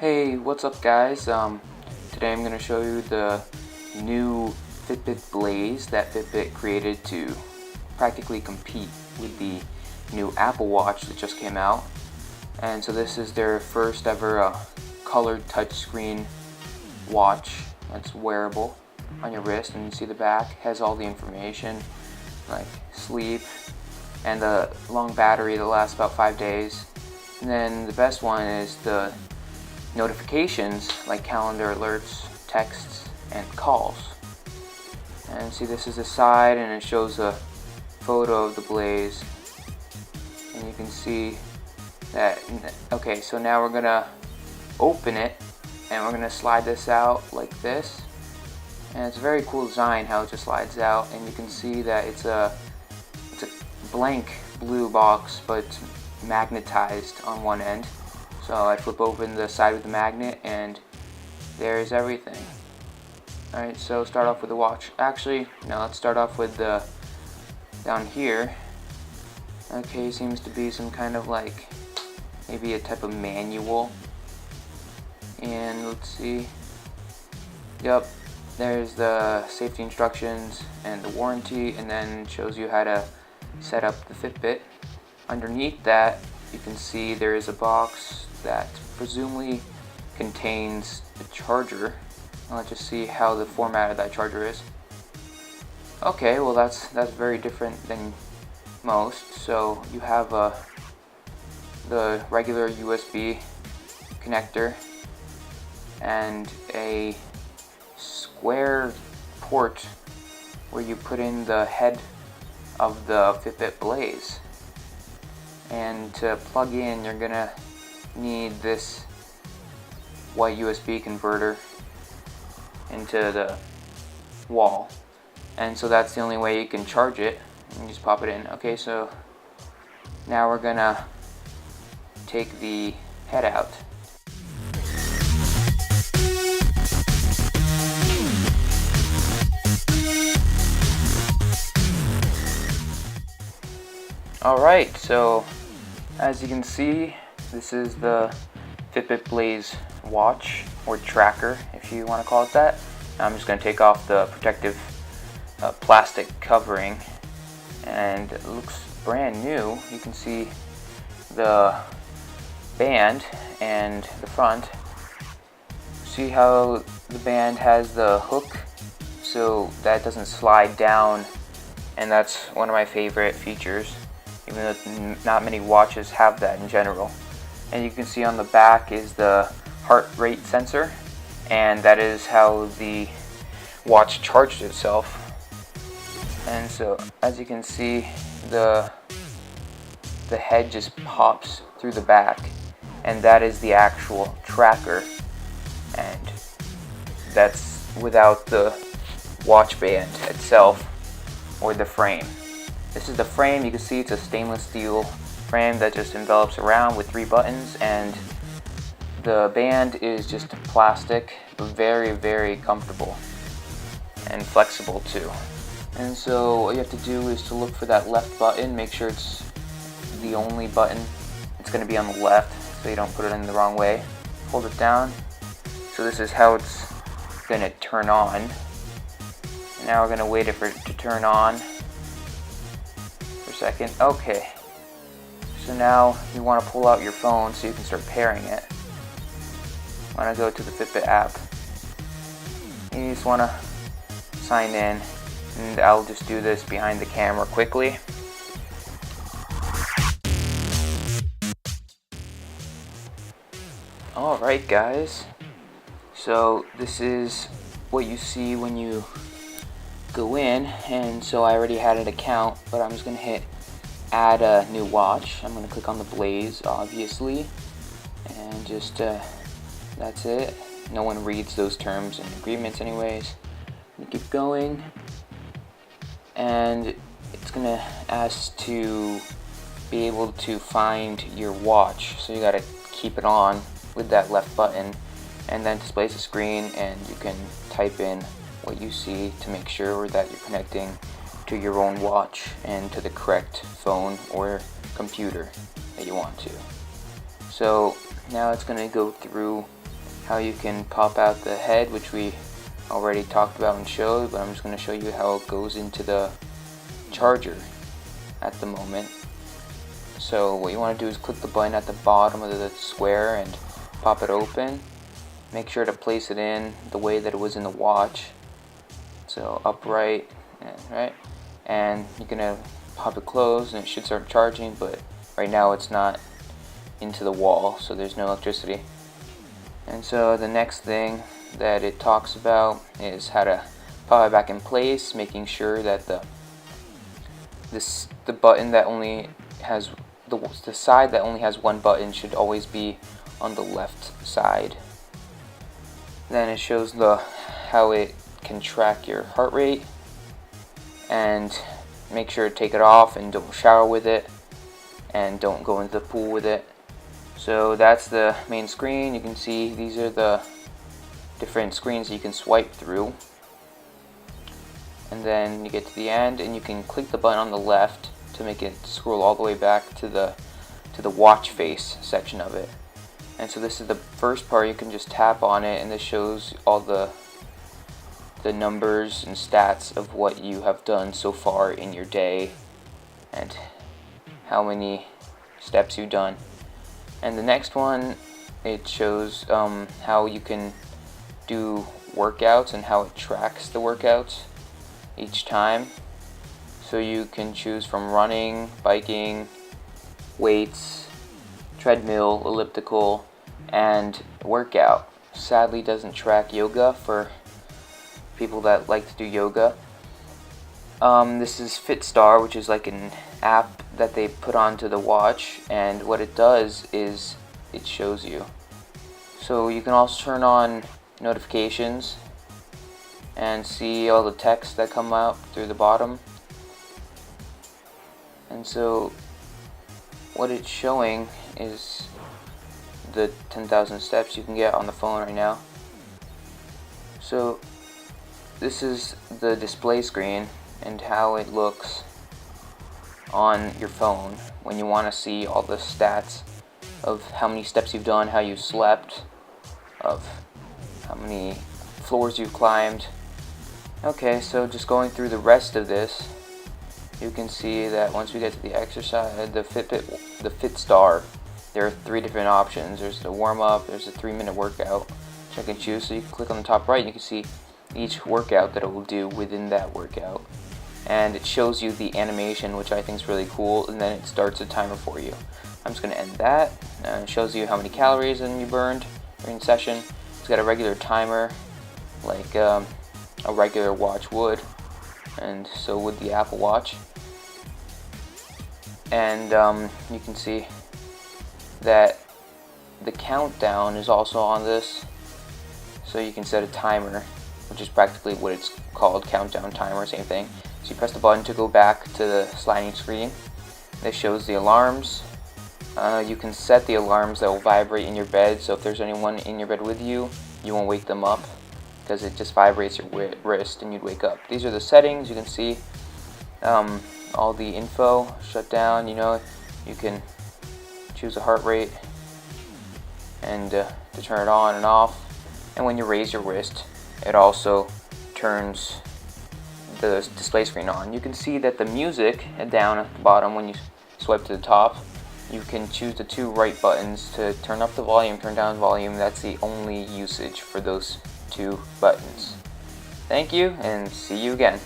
Hey, what's up guys? Today I'm going to show you the new Fitbit Blaze that Fitbit created to practically compete with the new Apple Watch that just came out. And so this is their first ever colored touchscreen watch that's wearable on your wrist, and you see the back has all the information like sleep and the long battery that lasts about 5 days. And then the best one is the notifications like calendar alerts, texts, and calls. And see, this is the side and it shows a photo of the Blaze, and you can see that. Okay, so now we're gonna open it and we're gonna slide this out like this, and it's a very cool design how it just slides out, and you can see that it's a blank blue box but it's magnetized on one end. So I flip open the side with the magnet and there's everything. Alright, so start off with the watch. Actually, no, let's start off with the down here. Okay, seems to be some kind of like maybe a type of manual. And let's see. Yep, there's the safety instructions and the warranty, and then shows you how to set up the Fitbit. Underneath that, you can see there is a box that presumably contains a charger. Let's just see how the format of that charger is. Okay, well that's very different than most. So you have the regular USB connector and a square port where you put in the head of the Fitbit Blaze. And to plug in, you're gonna need this white USB converter into the wall, and so that's the only way you can charge it. You just pop it in. Okay, so now we're gonna take the head out. Alright, so as you can see, this is the Fitbit Blaze watch, or tracker if you want to call it that. I'm just going to take off the protective plastic covering, and it looks brand new. You can see the band and the front. See how the band has the hook so that doesn't slide down, and that's one of my favorite features, even though not many watches have that in general. And you can see on the back is the heart rate sensor, and that is how the watch charged itself. And so as you can see, the head just pops through the back, and that is the actual tracker, and that's without the watch band itself or the frame. This is the frame. You can see it's a stainless steel frame that just envelops around with 3 buttons, and the band is just plastic, but very, very comfortable and flexible too. And so what you have to do is to look for that left button, make sure it's the only button. It's going to be on the left so you don't put it in the wrong way. Hold it down. So this is how it's going to turn on. And now we're going to wait for it to turn on for a second. Okay. So now you want to pull out your phone so you can start pairing it. You want to go to the Fitbit app. You just want to sign in, and I'll just do this behind the camera quickly. Alright guys, so this is what you see when you go in, and so I already had an account, but I'm just going to hit add a new watch. I'm going to click on the Blaze, obviously, and just that's it. No one reads those terms and agreements anyways. I'm going to keep going, and it's going to ask to be able to find your watch, so you got to keep it on with that left button, and then displays the screen, and you can type in what you see to make sure that you're connecting to your own watch and to the correct phone or computer that you want to. So now it's going to go through how you can pop out the head, which we already talked about and showed, but I'm just going to show you how it goes into the charger at the moment. So what you want to do is click the button at the bottom of the square and pop it open. Make sure to place it in the way that it was in the watch, so upright, right? And you're gonna pop it closed and it should start charging, but right now it's not into the wall, so there's no electricity. And so the next thing that it talks about is how to pop it back in place, making sure that the button that only has the side that only has one button should always be on the left side. Then it shows how it can track your heart rate, and make sure to take it off and don't shower with it and don't go into the pool with it. So that's the main screen. You can see these are the different screens that you can swipe through, and then you get to the end and you can click the button on the left to make it scroll all the way back to the watch face section of it. And so this is the first part. You can just tap on it and this shows all the numbers and stats of what you have done so far in your day and how many steps you've done. And the next one, it shows how you can do workouts and how it tracks the workouts each time. So you can choose from running, biking, weights, treadmill, elliptical, and workout. Sadly doesn't track yoga for people that like to do yoga. This is Fitstar, which is like an app that they put onto the watch, and what it does is it shows you. So you can also turn on notifications and see all the texts that come out through the bottom. And so what it's showing is the 10,000 steps you can get on the phone right now. So this is the display screen and how it looks on your phone when you want to see all the stats of how many steps you've done, how you slept, of how many floors you've climbed. Okay, so just going through the rest of this, you can see that once we get to the exercise, the Fitstar, there are 3 different options. There's the warm-up, there's a 3-minute workout, which I can choose. So you can click on the top right and you can see each workout that it will do within that workout. And it shows you the animation, which I think is really cool, and then it starts a timer for you. I'm just going to end that. It shows you how many calories you burned during the session. It's got a regular timer, like a regular watch would, and so would the Apple Watch. And you can see that the countdown is also on this, so you can set a timer, which is practically what it's called, countdown timer, same thing. So you press the button to go back to the sliding screen. This shows the alarms. You can set the alarms that will vibrate in your bed, so if there's anyone in your bed with you, you won't wake them up because it just vibrates your wrist and you'd wake up. These are the settings. You can see all the info shut down. You can choose a heart rate and to turn it on and off. And when you raise your wrist, it also turns the display screen on. You can see that the music down at the bottom, when you swipe to the top, you can choose the 2 right buttons to turn up the volume, turn down the volume. That's the only usage for those 2 buttons. Thank you, and see you again.